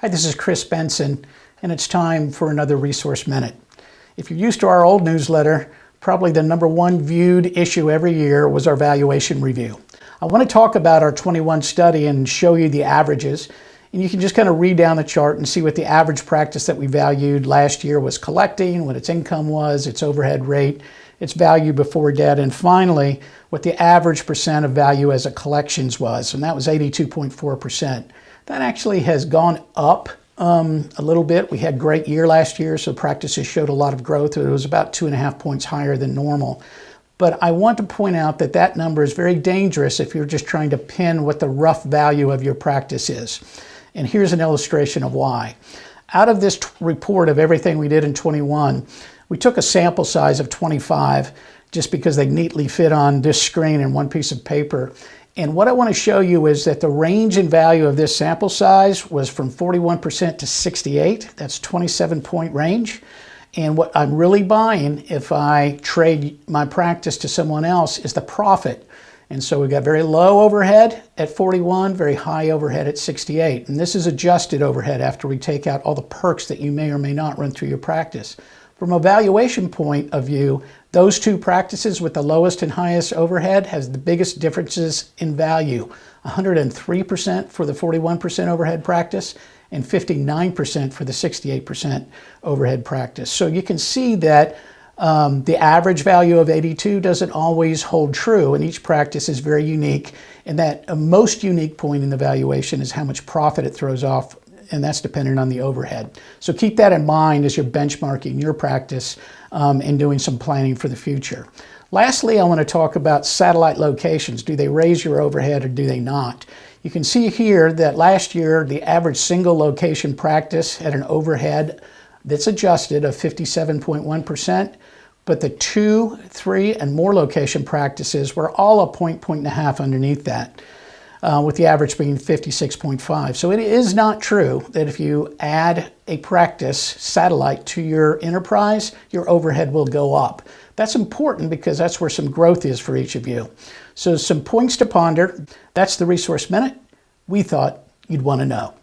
Hi, this is Chris Bentson, and it's time for another Resource Minute. If you're used to our old newsletter, probably the number one viewed issue every year was our valuation review. I want to talk about our 21 study and show you the averages, and you can just kind of read down the chart and see what the average practice that we valued last year was collecting, what its income was, its overhead rate, its value before debt, and finally, what the average percent of value as a collections was, and that was 82.4%. That actually has gone up a little bit. We had a great year last year, so practices showed a lot of growth. It was about 2.5 points higher than normal. But I want to point out that that number is very dangerous if you're just trying to pin what the rough value of your practice is. And here's an illustration of why. Out of this report of everything we did in 21, we took a sample size of 25 just because they neatly fit on this screen in one piece of paper. And what I want to show you is that the range in value of this sample size was from 41% to 68. That's 27-point range. And what I'm really buying if I trade my practice to someone else is the profit. And so we've got very low overhead at 41, very high overhead at 68. And this is adjusted overhead after we take out all the perks that you may or may not run through your practice. From a valuation point of view, those two practices with the lowest and highest overhead has the biggest differences in value. 103% for the 41% overhead practice and 59% for the 68% overhead practice. So you can see that the average value of 82 doesn't always hold true, and each practice is very unique. And that most unique point in the valuation is how much profit it throws off, and that's dependent on the overhead. So keep that in mind as you're benchmarking your practice and doing some planning for the future. Lastly, I want to talk about satellite locations. Do they raise your overhead or do they not? You can see here that last year, the average single location practice had an overhead that's adjusted of 57.1%, but the 2, 3, and more location practices were all a point and a half underneath that. With the average being 56.5. So it is not true that if you add a practice satellite to your enterprise, your overhead will go up. That's important because that's where some growth is for each of you. So some points to ponder. That's the Resource Minute we thought you'd want to know.